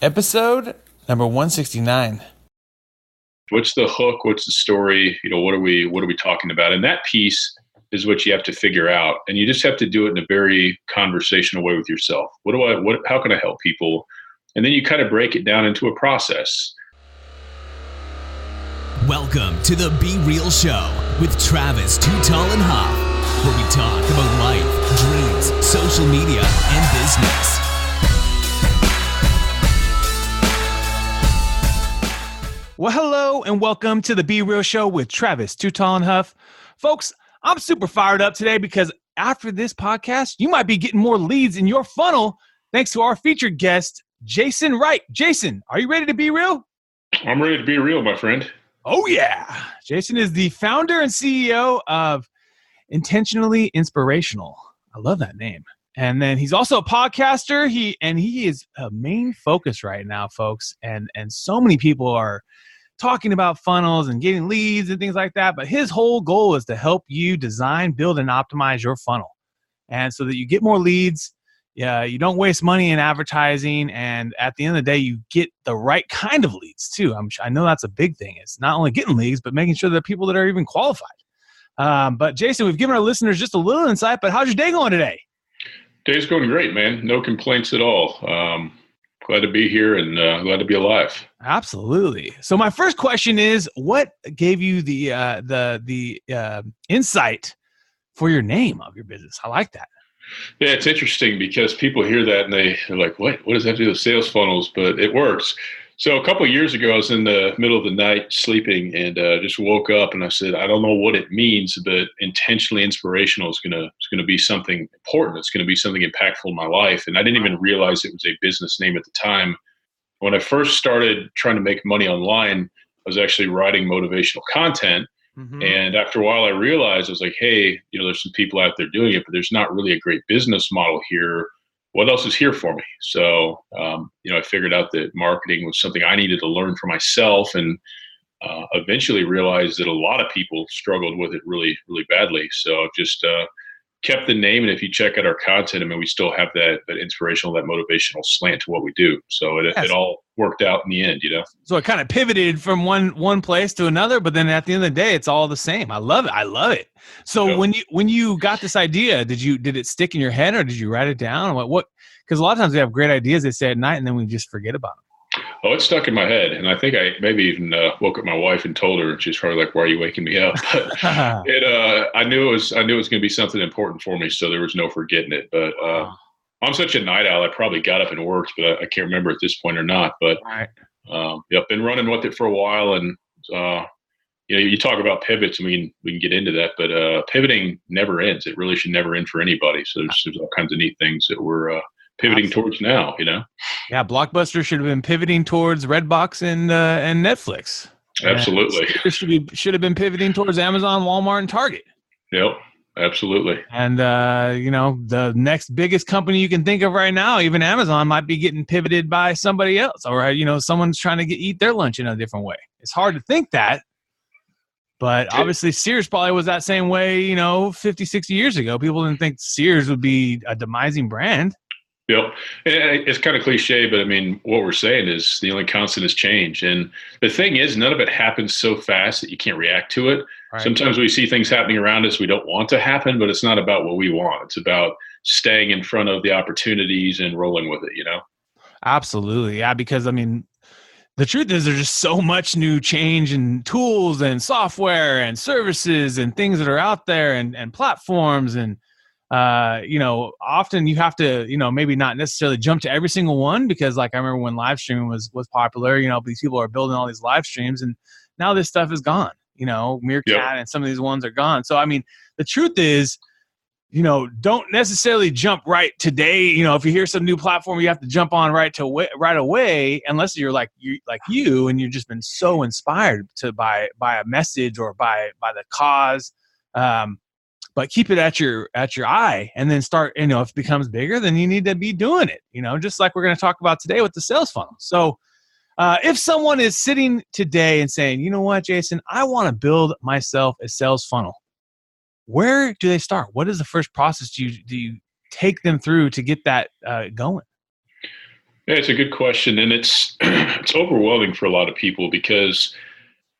Episode number 169. What's the hook? What's the story? What are we talking about? And that piece is what you have to figure out. And you just have to do it in a very conversational way with yourself. How can I help people? And then you kind of break it down into a process. Welcome to the Be Real Show with Travis Too Tall and Huff, where we talk about life, dreams, social media, and business. Well, hello and welcome to the Be Real Show with Travis Too Tall and Huff. Folks, I'm super fired up today because after this podcast, you might be getting more leads in your funnel thanks to our featured guest, Jason Wright. Jason, are you ready to be real? I'm ready to be real, my friend. Oh, yeah. Jason is the founder and CEO of Intentionally Inspirational. I love that name. And then he's also a podcaster. He is a main focus right now, folks. And so many people are talking about funnels and getting leads and things like that. But his whole goal is to help you design, build, and optimize your funnel. And so that you get more leads, you don't waste money in advertising. And at the end of the day, you get the right kind of leads too. I know that's a big thing. It's not only getting leads, but making sure that people that are even qualified. But Jason, we've given our listeners just a little insight, but how's your day going today? Day's going great, man. No complaints at all. Glad to be here and glad to be alive. Absolutely. So my first question is, what gave you the insight for your name of your business? I like that. Yeah, it's interesting because people hear that and they're like, what does that have to do with sales funnels? But it works. So a couple of years ago, I was in the middle of the night sleeping and just woke up and I said, I don't know what it means, but intentionally inspirational is going to be something important. It's going to be something impactful in my life. And I didn't even realize it was a business name at the time. When I first started trying to make money online, I was actually writing motivational content. Mm-hmm. And after a while, I realized I was like, hey, there's some people out there doing it, but there's not really a great business model here. What else is here for me? So, I figured out that marketing was something I needed to learn for myself and eventually realized that a lot of people struggled with it really, really badly. So just kept the name. And if you check out our content, we still have that inspirational, that motivational slant to what we do. So it all worked out in the end, So it kind of pivoted from one place to another, but then at the end of the day, it's all the same. I love it. So when you got this idea, did it stick in your head or did you write it down? What? Because a lot of times we have great ideas they say at night and then we just forget about them. Oh, it stuck in my head. And I think I maybe even woke up my wife and told her, and she's probably like, why are you waking me up? But I knew it was going to be something important for me. So there was no forgetting it. But I'm such a night owl. I probably got up and worked, but I can't remember at this point or not. But been running with it for a while. And, you talk about pivots and we can get into that, but pivoting never ends. It really should never end for anybody. So there's all kinds of neat things that we're pivoting towards now, Yeah, Blockbuster should have been pivoting towards Redbox and Netflix. Absolutely. Should have been pivoting towards Amazon, Walmart, and Target. Yep, absolutely. And the next biggest company you can think of right now, even Amazon, might be getting pivoted by somebody else, or someone's trying to eat their lunch in a different way. It's hard to think that. But obviously Sears probably was that same way, 50, 60 years ago. People didn't think Sears would be a demising brand. Yep. It's kind of cliche, but what we're saying is the only constant is change. And the thing is, none of it happens so fast that you can't react to it. Right. Sometimes we see things happening around us we don't want to happen, but it's not about what we want. It's about staying in front of the opportunities and rolling with it, Absolutely. Yeah. Because the truth is there's just so much new change and tools and software and services and things that are out there and platforms and, often you have to, maybe not necessarily jump to every single one because like I remember when live streaming was popular, these people are building all these live streams and now this stuff is gone, Meerkat and some of these ones are gone. So, the truth is, don't necessarily jump right today. If you hear some new platform, you have to jump on right away, unless you're like you and you've just been so inspired by a message or by the cause. But keep it at your eye and then start, if it becomes bigger, then you need to be doing it, just like we're going to talk about today with the sales funnel. So if someone is sitting today and saying, you know what, Jason, I want to build myself a sales funnel, where do they start? What is the first process do you take them through to get that going? Yeah, it's a good question. And it's it's overwhelming for a lot of people because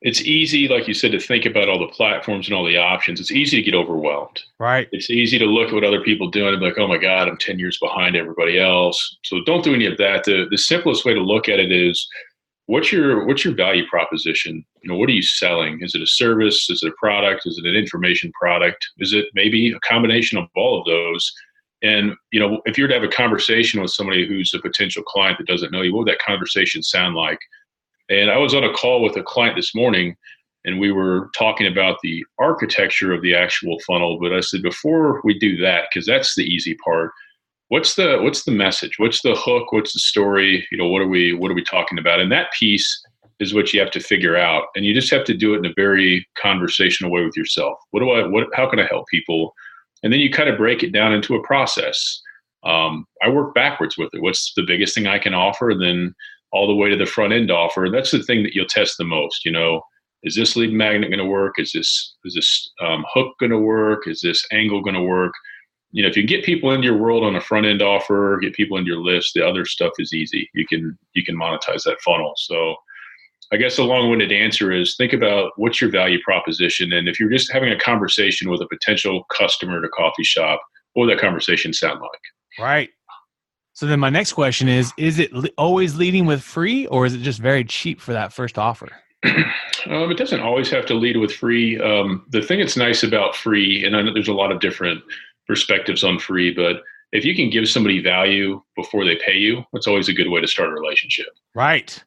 it's easy, like you said, to think about all the platforms and all the options. It's easy to get overwhelmed. Right. It's easy to look at what other people are doing and be like, oh my God, I'm 10 years behind everybody else. So don't do any of that. The simplest way to look at it is what's your value proposition? What are you selling? Is it a service? Is it a product? Is it an information product? Is it maybe a combination of all of those? And, if you were to have a conversation with somebody who's a potential client that doesn't know you, what would that conversation sound like? And I was on a call with a client this morning, and we were talking about the architecture of the actual funnel. But I said, before we do that, because that's the easy part, what's the message? What's the hook? What's the story? What are we talking about? And that piece is what you have to figure out. And you just have to do it in a very conversational way with yourself. How can I help people? And then you kind of break it down into a process. I work backwards with it. What's the biggest thing I can offer? And then all the way to the front end offer. That's the thing that you'll test the most. Is this lead magnet going to work? Is this hook going to work? Is this angle going to work? If you get people into your world on a front end offer, get people into your list, the other stuff is easy. You can monetize that funnel. So I guess the long-winded answer is think about what's your value proposition. And if you're just having a conversation with a potential customer at a coffee shop, what would that conversation sound like? Right. So then my next question is it always leading with free, or is it just very cheap for that first offer? It doesn't always have to lead with free. The thing that's nice about free, and I know there's a lot of different perspectives on free, but if you can give somebody value before they pay you, that's always a good way to start a relationship. Right.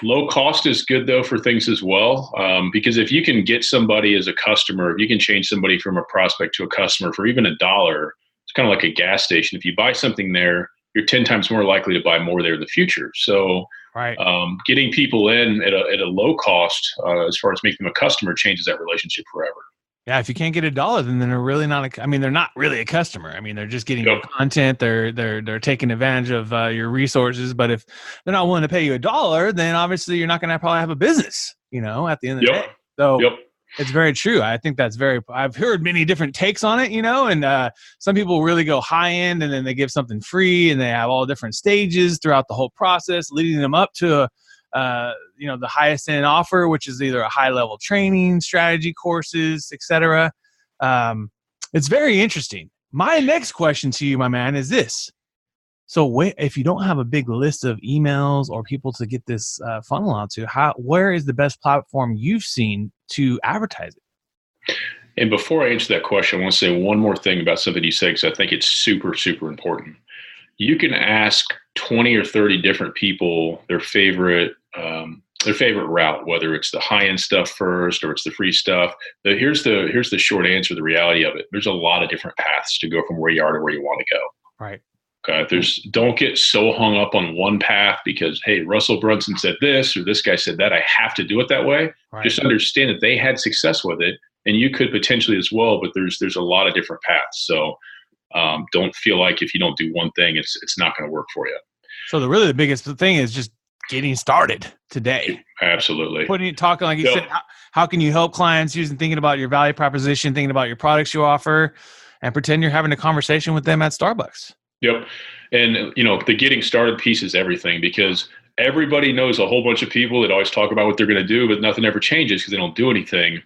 Low cost is good though for things as well, because if you can get somebody as a customer, if you can change somebody from a prospect to a customer for even $1, it's kind of like a gas station. If you buy something there, you're 10 times more likely to buy more there in the future. So right. Getting people in at a low cost, as far as making them a customer, changes that relationship forever. Yeah, if you can't get $1, then they're really not. They're not really a customer. They're just getting your content. They're taking advantage of your resources. But if they're not willing to pay you $1, then obviously you're not going to probably have a business. At the end of the day. So it's very true. I think that's I've heard many different takes on it. And some people really go high end, and then they give something free, and they have all different stages throughout the whole process, leading them up to the highest end offer, which is either a high level training, strategy courses, etc. It's very interesting. My next question to you, my man, is this. So if you don't have a big list of emails or people to get this funnel out to, where is the best platform you've seen to advertise it? And before I answer that question, I want to say one more thing about something you said, because I think it's super, super important. You can ask 20 or 30 different people their favorite route, whether it's the high-end stuff first or it's the free stuff. Here's the short answer, the reality of it. There's a lot of different paths to go from where you are to where you want to go. Right. Okay. Don't get so hung up on one path because, hey, Russell Brunson said this or this guy said that. I have to do it that way. Right. Just understand that they had success with it, and you could potentially as well. But there's a lot of different paths. So don't feel like if you don't do one thing, it's not going to work for you. So the biggest thing is just getting started today. Absolutely. Talking like you said, how can you help clients thinking about your value proposition, thinking about your products you offer, and pretend you're having a conversation with them at Starbucks. Yep. And, the getting started piece is everything, because everybody knows a whole bunch of people that always talk about what they're going to do, but nothing ever changes because they don't do anything.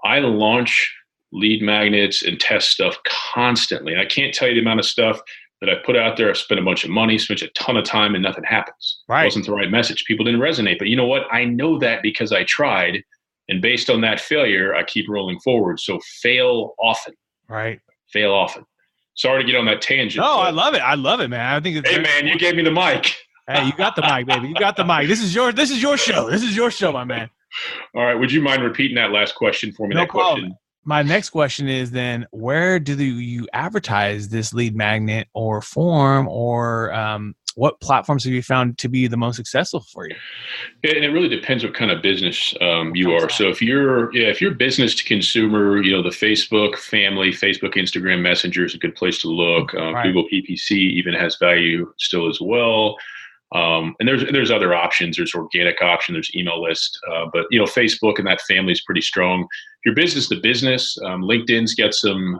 I launch lead magnets and test stuff constantly. And I can't tell you the amount of stuff that I put out there. I spent a bunch of money, spent a ton of time, and nothing happens. Right. It wasn't the right message. People didn't resonate. But you know what? I know that because I tried. And based on that failure, I keep rolling forward. So fail often. Right. Fail often. Sorry to get on that tangent. No, I love it. I love it, man. I think it's you gave me the mic. Hey, you got the mic, baby. You got the mic. This is your show. This is your show, my man. All right. Would you mind repeating that last question for me? No problem. My next question is then, where do you advertise this lead magnet or form, or what platforms have you found to be the most successful for you? And it really depends what kind of business you are. So if you're business to consumer, the Facebook family, Facebook, Instagram, Messenger is a good place to look. Right. Google PPC even has value still as well. And there's other options. There's organic option. There's email list. But Facebook and that family is pretty strong. If you're business to business, LinkedIn's got some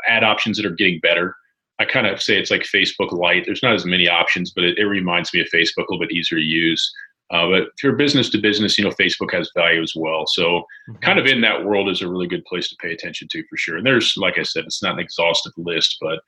ad options that are getting better. I kind of say it's like Facebook Lite. There's not as many options, but it reminds me of Facebook, a little bit easier to use. But if you're business to business, Facebook has value as well. So kind of in that world is a really good place to pay attention to for sure. And there's, like I said, it's not an exhaustive list, but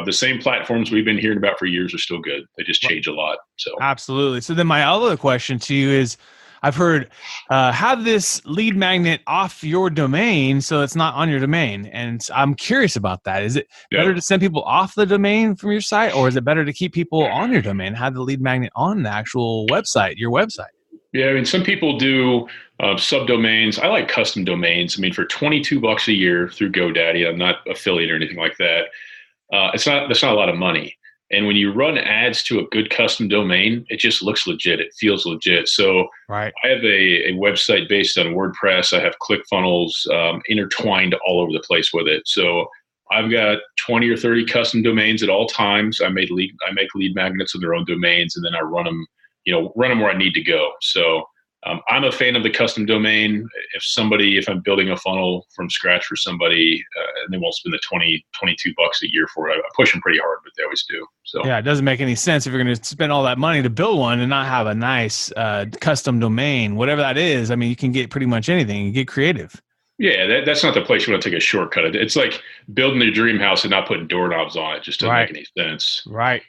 the same platforms we've been hearing about for years are still good. They just change a lot. So absolutely. So then my other question to you is, I've heard have this lead magnet off your domain so it's not on your domain. And I'm curious about that. Is it better to send people off the domain from your site, or is it better to keep people on your domain, have the lead magnet on the actual website, your website? Yeah, I mean, some people do subdomains. I like custom domains. I mean, for $22 a year through GoDaddy, I'm not affiliate or anything like that. That's not a lot of money. And when you run ads to a good custom domain, it just looks legit. It feels legit. So I have a website based on WordPress. I have ClickFunnels intertwined all over the place with it. So I've got 20 or 30 custom domains at all times. I make lead magnets of their own domains, and then I run them where I need to go. So I'm a fan of the custom domain. If I'm building a funnel from scratch for somebody, and they won't spend the $22 a year for it, I push them pretty hard, but they always do. So yeah, it doesn't make any sense if you're going to spend all that money to build one and not have a nice custom domain, whatever that is. I mean, you can get pretty much anything. You get creative. Yeah, that's not the place you want to take a shortcut. It's like building your dream house and not putting doorknobs on it. Just doesn't make any sense. Right.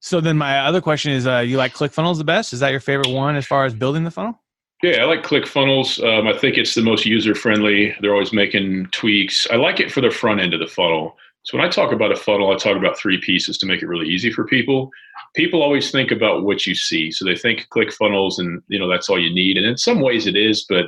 So then my other question is, you like ClickFunnels the best? Is that your favorite one as far as building the funnel? Yeah, I like ClickFunnels. I think it's the most user-friendly. They're always making tweaks. I like it for the front end of the funnel. So when I talk about a funnel, I talk about 3 pieces to make it really easy for people. People always think about what you see. So they think ClickFunnels and, that's all you need. And in some ways it is, but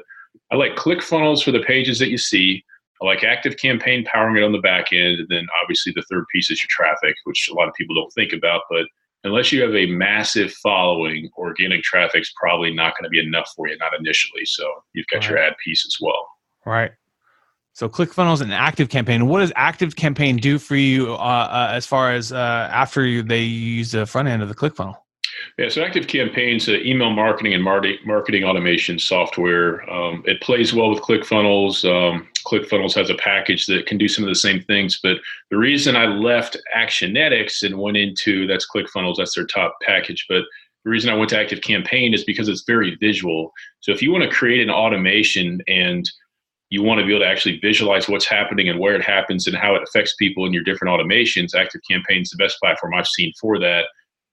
I like ClickFunnels for the pages that you see. I like ActiveCampaign powering it on the back end. And then obviously the third piece is your traffic, which a lot of people don't think about, but unless you have a massive following, organic traffic's probably not going to be enough for you, not initially. So you've got your ad piece as well. Right. So ClickFunnels and ActiveCampaign. What does ActiveCampaign do for you as far as after they use the front end of the ClickFunnel? Yeah, so ActiveCampaign's an email marketing and marketing automation software. It plays well with ClickFunnels. ClickFunnels has a package that can do some of the same things. But the reason I left Actionetics and went into, that's ClickFunnels, that's their top package. But the reason I went to ActiveCampaign is because it's very visual. So if you want to create an automation and you want to be able to actually visualize what's happening and where it happens and how it affects people in your different automations, ActiveCampaign is the best platform I've seen for that.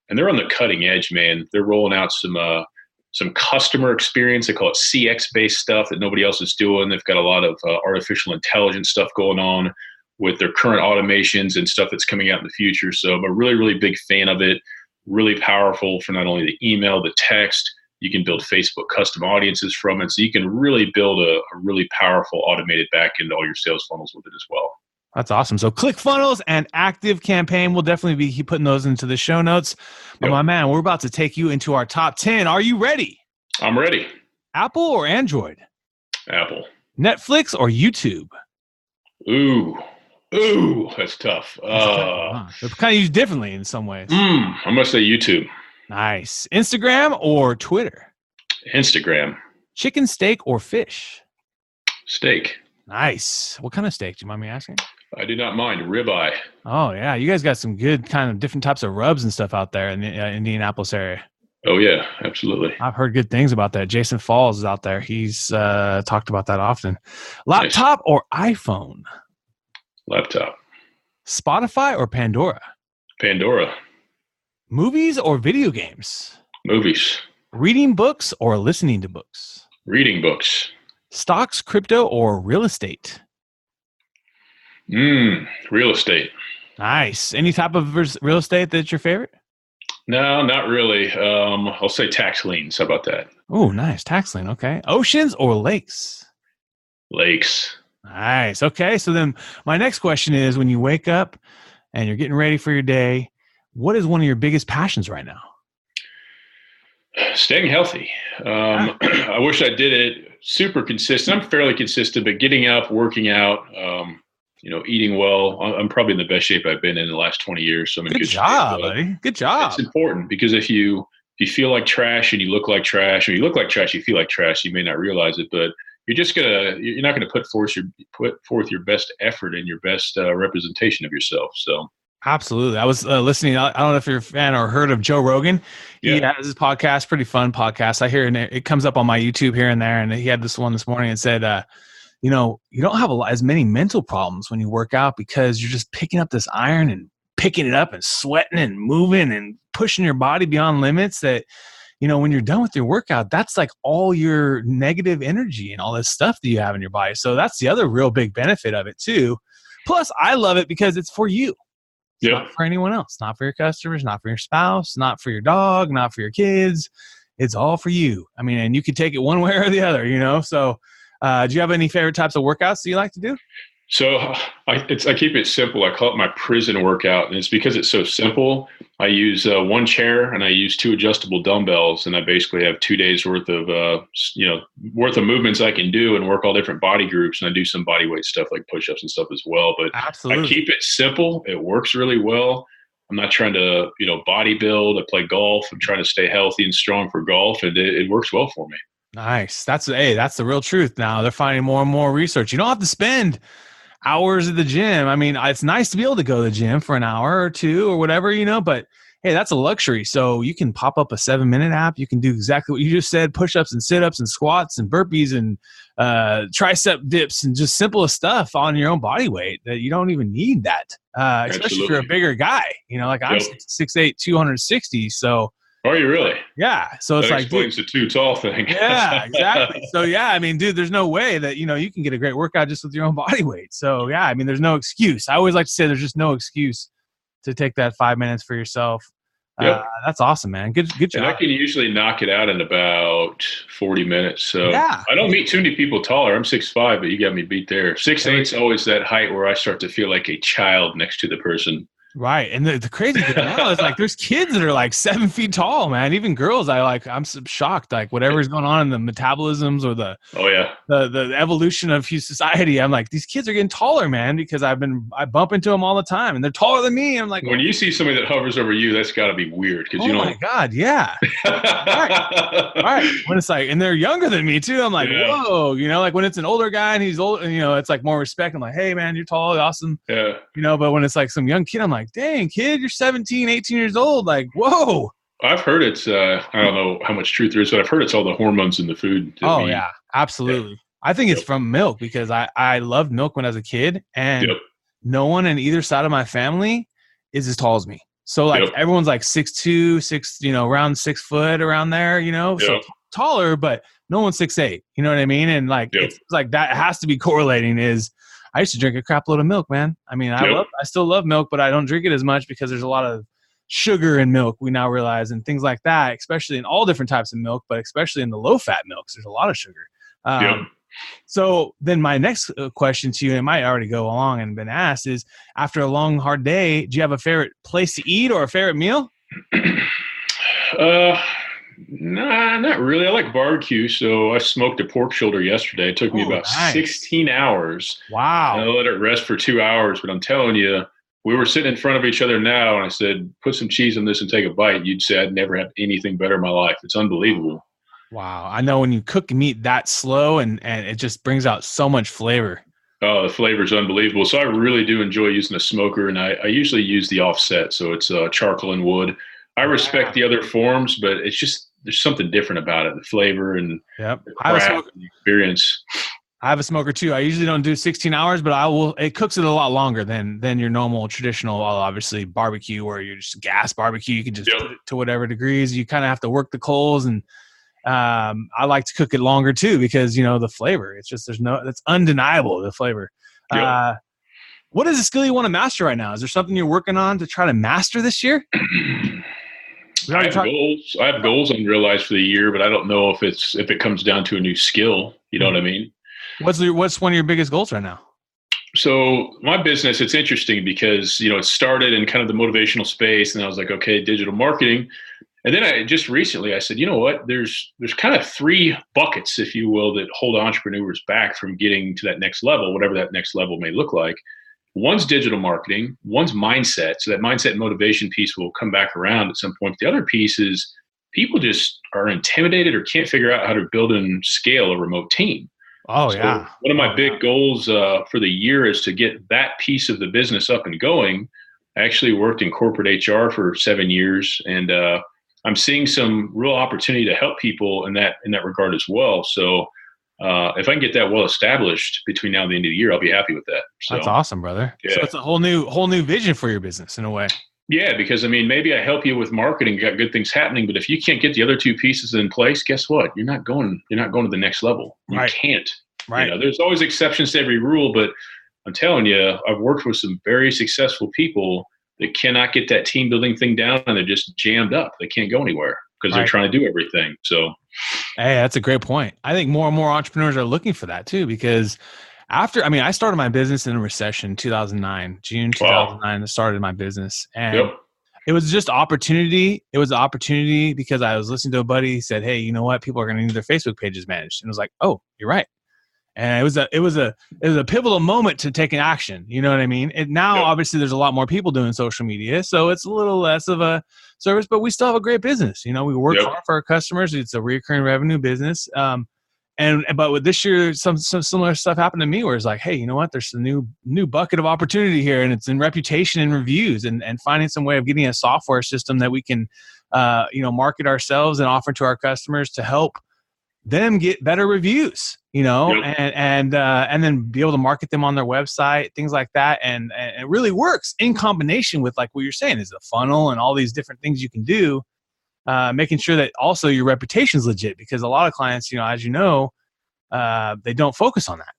And they're on the cutting edge, man. They're rolling out some customer experience. They call it CX-based stuff that nobody else is doing. They've got a lot of artificial intelligence stuff going on with their current automations and stuff that's coming out in the future. So I'm a really, really big fan of it. Really powerful for not only the email, the text. You can build Facebook custom audiences from it. So you can really build a really powerful automated back end to all your sales funnels with it as well. That's awesome. So ClickFunnels and ActiveCampaign, we'll definitely be putting those into the show notes. But my man, we're about to take you into our top 10. Are you ready? I'm ready. Apple or Android? Apple. Netflix or YouTube? Ooh, that's tough. They're kind of used differently in some ways. I'm going to say YouTube. Nice. Instagram or Twitter? Instagram. Chicken, steak, or fish? Steak. Nice. What kind of steak? Do you mind me asking? I do not mind. Ribeye. Oh, yeah. You guys got some good kind of different types of rubs and stuff out there in the Indianapolis area. Oh, yeah. Absolutely. I've heard good things about that. Jason Falls is out there. He's talked about that often. Laptop or iPhone? Laptop. Spotify or Pandora? Pandora. Movies or video games? Movies. Reading books or listening to books? Reading books. Stocks, crypto, or real estate? Real estate. Nice. Any type of real estate that's your favorite? No, not really. I'll say tax liens. How about that? Oh, nice. Tax lien. Okay. Oceans or lakes? Lakes. Nice. Okay. So then my next question is, when you wake up and you're getting ready for your day, what is one of your biggest passions right now? Staying healthy. I wish I did it super consistent. I'm fairly consistent, but getting up, working out, eating well. I'm probably in the best shape I've been in the last 20 years. So I'm in good job, shape, buddy. Good job. It's important because if you feel like trash and you look like trash, or you look like trash, you feel like trash, you may not realize it, but you're not gonna put forth your best effort and your best representation of yourself. So Absolutely. I was listening. I don't know if you're a fan or heard of Joe Rogan. He Yeah. has his podcast, pretty fun podcast. I hear it comes up on my YouTube here and there. And he had this one this morning and said, you don't have as many mental problems when you work out because you're just picking up this iron and picking it up and sweating and moving and pushing your body beyond limits that, when you're done with your workout, that's like all your negative energy and all this stuff that you have in your body. So that's the other real big benefit of it too. Plus, I love it because it's for you. It's not for anyone else, not for your customers, not for your spouse, not for your dog, not for your kids. It's all for you. I mean, and you can take it one way or the other, So do you have any favorite types of workouts that you like to do? So I keep it simple. I call it my prison workout. And it's because it's so simple. I use one chair and I use 2 adjustable dumbbells. And I basically have 2 days worth of movements I can do and work all different body groups. And I do some body weight stuff like push-ups and stuff as well. But Absolutely. I keep it simple. It works really well. I'm not trying to, bodybuild. I play golf. I'm trying to stay healthy and strong for golf. And it works well for me. Nice. That's the real truth now. They're finding more and more research. You don't have to spend hours at the gym. I mean, it's nice to be able to go to the gym for an hour or 2 or whatever, but hey, that's a luxury. So you can pop up a 7-minute app. You can do exactly what you just said, push-ups and sit-ups and squats and burpees and tricep dips and just simplest stuff on your own body weight that you don't even need that, especially if you're a bigger guy, like I'm 6'8", 260. So are you really? Yeah. So it's that like, explains the too tall thing. Yeah, exactly. So yeah, I mean, dude, there's no way that, you can get a great workout just with your own body weight. So yeah, I mean, there's no excuse. I always like to say there's just no excuse to take that 5 minutes for yourself. Yep. That's awesome, man. Good job. And I can usually knock it out in about 40 minutes. So yeah. I don't meet too many people taller. I'm 6'5", but you got me beat there. 6'8" is always that height where I start to feel like a child next to the person. Right. And the crazy thing now is like there's kids that are like 7 feet tall, man. Even girls, I'm shocked. Like whatever's going on in the metabolisms or the evolution of society. I'm like, these kids are getting taller, man, because I bump into them all the time and they're taller than me. I'm like, when you see somebody that hovers over you, that's gotta be weird. Cause oh my God. Yeah. Right. When it's like, and they're younger than me too. I'm like, whoa, like when it's an older guy and he's old and it's like more respect. I'm like, hey man, you're tall, awesome. Yeah. But when it's like some young kid, I'm like, dang, kid, you're 17, 18 years old. Like, whoa. I've heard it's, I don't know how much truth there is, but I've heard it's all the hormones in the food. Oh, yeah, absolutely. Yeah. I think it's from milk because I loved milk when I was a kid and no one on either side of my family is as tall as me. So like everyone's like 6'2", around 6 foot around there, so taller, but no one's 6'8", you know what I mean? And like, it's like that has to be correlating is, I used to drink a crap load of milk, man. I mean, I still love milk, but I don't drink it as much because there's a lot of sugar in milk, we now realize, and things like that, especially in all different types of milk, but especially in the low-fat milks, there's a lot of sugar. So then my next question to you, and it might already go along and been asked, is after a long, hard day, do you have a favorite place to eat or a favorite meal? Nah, not really. I like barbecue, so I smoked a pork shoulder yesterday. It took me about 16 hours. Wow. And I let it rest for 2 hours, but I'm telling you, we were sitting in front of each other now, and I said, put some cheese on this and take a bite. You'd say I'd never had anything better in my life. It's unbelievable. Wow. I know when you cook meat that slow and it just brings out so much flavor. Oh, the flavor is unbelievable. So I really do enjoy using a smoker, and I usually use the offset, so it's charcoal and wood. I respect the other forms, but it's just, there's something different about it, the flavor and the craft and the experience. I have a smoker too. I usually don't do 16 hours, but it cooks it a lot longer than your normal traditional, obviously barbecue where you're just gas barbecue. You can just put it to whatever degrees. You kind of have to work the coals, and I like to cook it longer too, because the flavor, it's undeniable, the flavor. What is a skill you want to master right now? Is there something you're working on to try to master this year? I have goals unrealized for the year, but I don't know if it comes down to a new skill. You know what I mean? What's one of your biggest goals right now? So my business, it's interesting because, it started in kind of the motivational space, and I was like, okay, digital marketing. And then I said, you know what, there's kind of 3 buckets, if you will, that hold entrepreneurs back from getting to that next level, whatever that next level may look like. One's digital marketing, one's mindset. So that mindset and motivation piece will come back around at some point. The other piece is people just are intimidated or can't figure out how to build and scale a remote team. Oh, so one of my big goals for the year is to get that piece of the business up and going. I actually worked in corporate HR for 7 years, and I'm seeing some real opportunity to help people in that regard as well. So if I can get that well established between now and the end of the year, I'll be happy with that. So, that's awesome, brother. Yeah. So it's a whole new vision for your business in a way. Yeah, because I mean, maybe I help you with marketing, got good things happening, but if you can't get the other two pieces in place, guess what? You're not going to the next level. You can't. Right. You know, there's always exceptions to every rule, but I'm telling you, I've worked with some very successful people that cannot get that team building thing down, and they're just jammed up. They can't go anywhere because they're trying to do everything. So, hey, that's a great point. I think more and more entrepreneurs are looking for that too, because I started my business in a recession, 2009, June 2009, I started my business, and it was just opportunity. It was an opportunity because I was listening to a buddy. He said, hey, you know what? People are going to need their Facebook pages managed. And I was like, oh, you're right. And it was a pivotal moment to take an action. You know what I mean? And now obviously there's a lot more people doing social media, so it's a little less of a service, but we still have a great business. You know, we work hard for our customers. It's a recurring revenue business. But with this year, some similar stuff happened to me where it's like, hey, you know what? There's a new bucket of opportunity here, and it's in reputation and reviews, and finding some way of getting a software system that we can, market ourselves and offer to our customers to help them get better reviews, and then be able to market them on their website, things like that, and it really works in combination with like what you're saying is the funnel and all these different things you can do. Making sure that also your reputation is legit, because a lot of clients, as you know, they don't focus on that.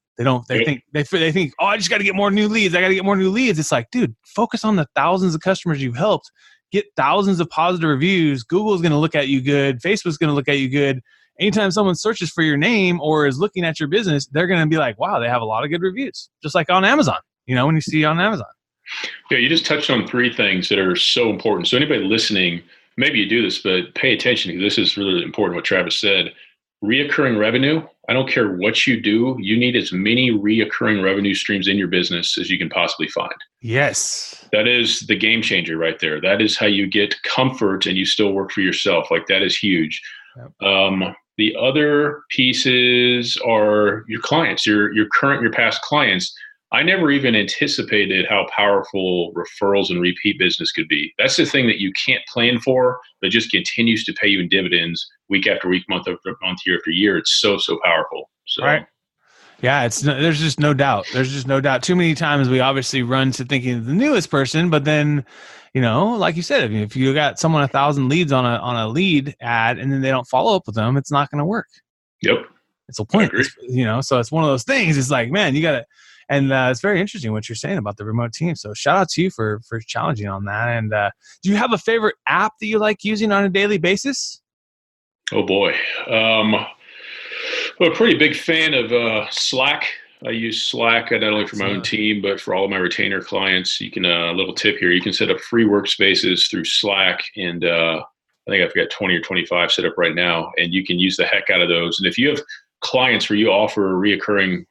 They think, oh, I just got to get more new leads. I got to get more new leads. It's like, dude, focus on the thousands of customers you've helped, get thousands of positive reviews. Google's going to look at you good. Facebook's going to look at you good. Anytime someone searches for your name or is looking at your business, they're going to be like, wow, they have a lot of good reviews. Just like on Amazon, when you see on Amazon. Yeah, you just touched on three things that are so important. So anybody listening, maybe you do this, but pay attention, because this is really important what Travis said. Reoccurring revenue. I don't care what you do. You need as many reoccurring revenue streams in your business as you can possibly find. Yes. That is the game changer right there. That is how you get comfort and you still work for yourself. Like, that is huge. Yep. The other pieces are your clients, your current, your past clients. I never even anticipated how powerful referrals and repeat business could be. That's the thing that you can't plan for, but just continues to pay you in dividends week after week, month after month, year after year. It's so powerful. So, right. Yeah, there's just no doubt. There's just no doubt. Too many times we obviously run to thinking of the newest person, but then, like you said, if you got someone 1,000 leads on a lead ad and then they don't follow up with them, it's not going to work. Yep. It's a point. So it's one of those things. It's like, man, you got to. And it's very interesting what you're saying about the remote team. So shout out to you for challenging on that. And do you have a favorite app that you like using on a daily basis? Oh boy. I'm a pretty big fan of Slack. I use Slack not only for my own team, but for all of my retainer clients. You can, a little tip here, you can set up free workspaces through Slack. And I think I've got 20 or 25 set up right now. And you can use the heck out of those. And if you have clients where you offer recurring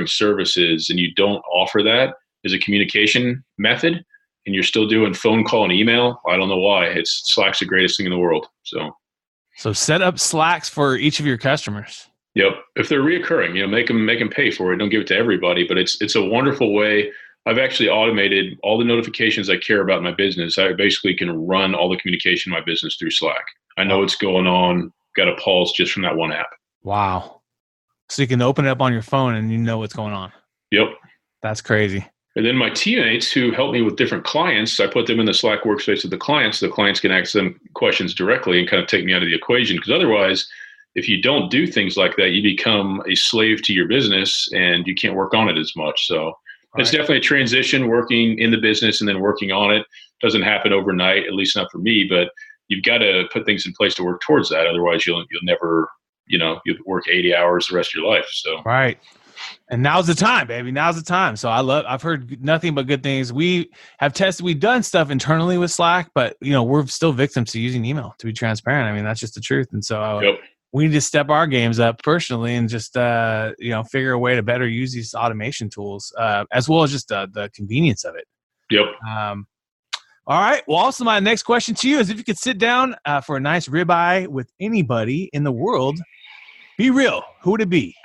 services and you don't offer that as a communication method, and you're still doing phone call and email, I don't know why. Slack's the greatest thing in the world. So set up Slacks for each of your customers. Yep. If they're reoccurring, make them pay for it. Don't give it to everybody, but it's a wonderful way. I've actually automated all the notifications I care about in my business. I basically can run all the communication in my business through Slack. I know what's going on, got a pulse just from that one app. Wow. So you can open it up on your phone and you know what's going on. Yep. That's crazy. And then my teammates who help me with different clients, I put them in the Slack workspace with the clients. The clients can ask them questions directly and kind of take me out of the equation. Because otherwise, if you don't do things like that, you become a slave to your business and you can't work on it as much. So it's definitely a transition, working in the business and then working on it. Doesn't happen overnight, at least not for me, but you've got to put things in place to work towards that. Otherwise, you'll never, you'll work 80 hours the rest of your life. So, right. And now's the time, baby. Now's the time. So I've heard nothing but good things. We've done stuff internally with Slack, but we're still victims to using email, to be transparent. I mean, that's just the truth. And so we need to step our games up personally and just, figure a way to better use these automation tools, as well as just the convenience of it. Yep. All right. Well, also my next question to you is, if you could sit down for a nice ribeye with anybody in the world, be real, who would it be?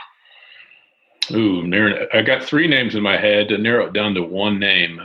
Ooh, I got three names in my head to narrow it down to one name.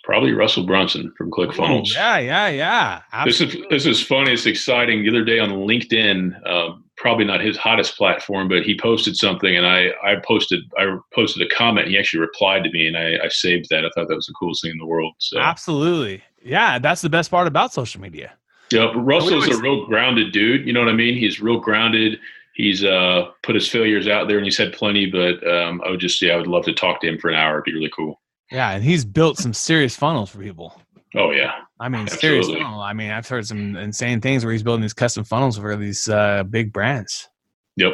Probably Russell Brunson from ClickFunnels. Oh, yeah. Absolutely. This is funny. It's exciting. The other day on LinkedIn, probably not his hottest platform, but he posted something, and I posted a comment. He actually replied to me, and I saved that. I thought that was the coolest thing in the world. So absolutely, yeah. That's the best part about social media. Yeah, Russell's a real grounded dude. You know what I mean? He's real grounded. He's put his failures out there, and he's had plenty. But I would love to talk to him for an hour. It'd be really cool. Yeah, and he's built some serious funnels for people. Oh yeah, I mean, serious funnel. I mean, I've heard some insane things where he's building these custom funnels for these big brands. Yep,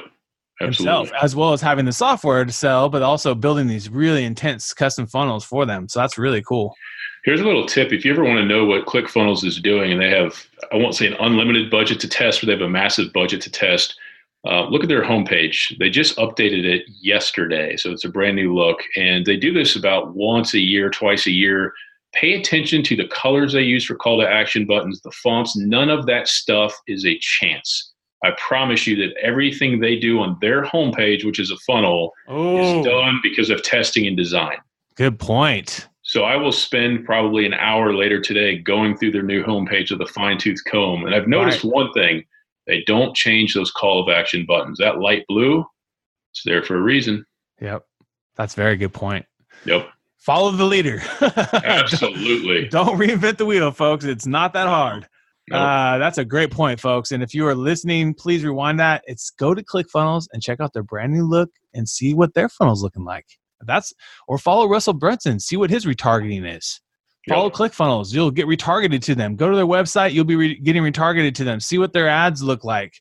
absolutely. Himself, as well as having the software to sell, but also building these really intense custom funnels for them. So that's really cool. Here's a little tip. If you ever want to know what ClickFunnels is doing, and they have, I won't say an unlimited budget to test, but they have a massive budget to test, look at their homepage. They just updated it yesterday. So it's a brand new look. And they do this about once a year, twice a year. Pay attention to the colors they use for call to action buttons, the fonts. None of that stuff is a chance. I promise you that everything they do on their homepage, which is a funnel, is done because of testing and design. Good point. So I will spend probably an hour later today going through their new homepage with a fine-tooth comb. And I've noticed one thing. They don't change those call to action buttons. That light blue, it's there for a reason. Yep. That's a very good point. Yep. Follow the leader. Absolutely. Don't reinvent the wheel, folks. It's not that hard. Nope. That's a great point, folks. And if you are listening, please rewind that. Go to ClickFunnels and check out their brand new look and see what their funnel's looking like. Or follow Russell Brunson, see what his retargeting is. Follow ClickFunnels. You'll get retargeted to them. Go to their website. You'll be getting retargeted to them. See what their ads look like.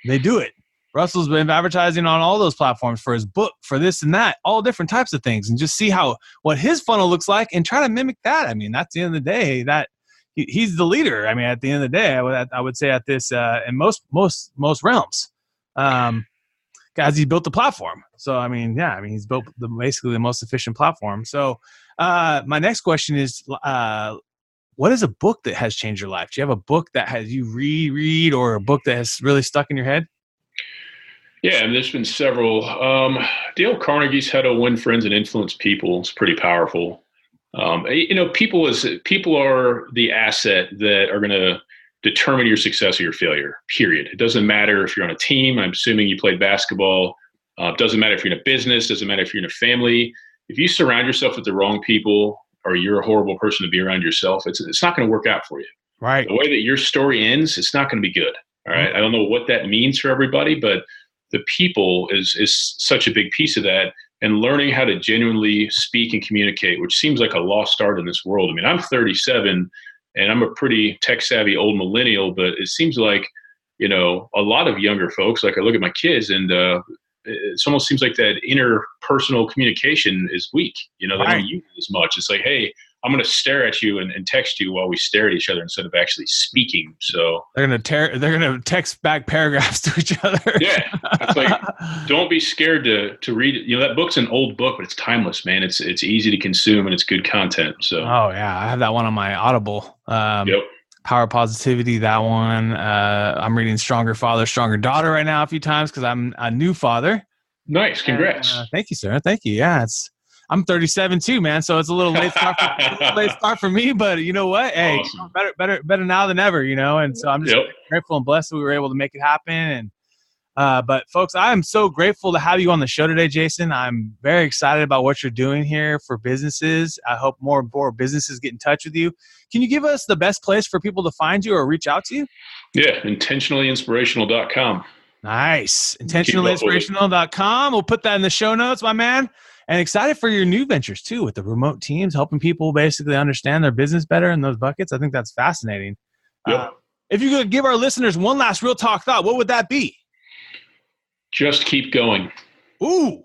They do it. Russell's been advertising on all those platforms for his book, for this and that, all different types of things, and just see what his funnel looks like and try to mimic that. I mean, that's the end of the day that he's the leader. I mean, at the end of the day, I would say at this in most realms, as he built the platform. So I mean, he's built basically the most efficient platform. So my next question is, what is a book that has changed your life? Do you have a book that has you reread, or a book that has really stuck in your head? Yeah, and there's been several. Dale Carnegie's How to Win Friends and Influence People is pretty powerful. People are the asset that are going to determine your success or your failure, period. It doesn't matter if you're on a team. I'm assuming you played basketball. It doesn't matter if you're in a business. Doesn't matter if you're in a family. If you surround yourself with the wrong people, or you're a horrible person to be around yourself, it's not going to work out for you. Right. The way that your story ends, it's not going to be good. All right. I don't know what that means for everybody, but the people is such a big piece of that, and learning how to genuinely speak and communicate, which seems like a lost art in this world. I mean, I'm 37 and I'm a pretty tech savvy old millennial, but it seems like, a lot of younger folks, like I look at my kids, and it almost seems like that interpersonal communication is weak. They don't use it as much. It's like, hey, I'm going to stare at you and text you while we stare at each other instead of actually speaking. So they're going to text back paragraphs to each other. Yeah. It's like, don't be scared to read it. That book's an old book, but it's timeless, man. It's easy to consume and it's good content. So, oh yeah. I have that one on my Audible. Yep. Power of Positivity, that one. I'm reading Stronger Father, Stronger Daughter right now a few times because I'm a new father. Nice. Congrats. Thank you, sir. Thank you. Yeah, I'm 37 too, man. So it's a little late start for me, but you know what? Hey, awesome. better now than ever, And so I'm just grateful and blessed that we were able to make it happen. And but folks, I am so grateful to have you on the show today, Jason. I'm very excited about what you're doing here for businesses. I hope more and more businesses get in touch with you. Can you give us the best place for people to find you or reach out to you? Yeah, intentionallyinspirational.com. Nice. Intentionallyinspirational.com. We'll put that in the show notes, my man. And excited for your new ventures too, with the remote teams, helping people basically understand their business better in those buckets. I think that's fascinating. Yep. If you could give our listeners one last real talk thought, what would that be? Just keep going. Ooh.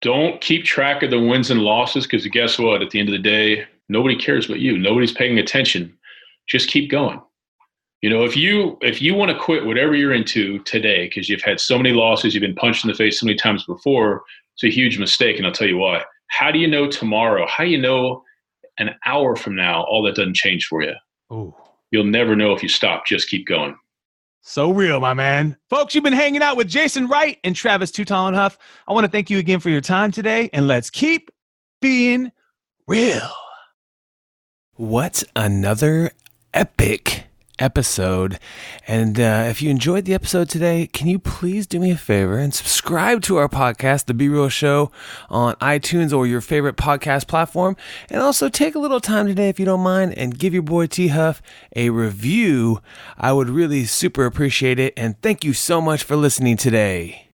Don't keep track of the wins and losses, because guess what? At the end of the day, nobody cares but you. Nobody's paying attention. Just keep going. If you want to quit whatever you're into today because you've had so many losses, you've been punched in the face so many times before, it's a huge mistake, and I'll tell you why. How do you know tomorrow? How do you know an hour from now all that doesn't change for you? Ooh. You'll never know if you stop. Just keep going. So real, my man. Folks, you've been hanging out with Jason Wright and Travis Too Tall and Huff. I want to thank you again for your time today, and let's keep being real. What another epic episode. And if you enjoyed the episode today, can you please do me a favor and subscribe to our podcast, The Be Real Show, on iTunes or your favorite podcast platform. And also take a little time today, if you don't mind, and give your boy T Huff a review. I would really super appreciate it. And thank you so much for listening today.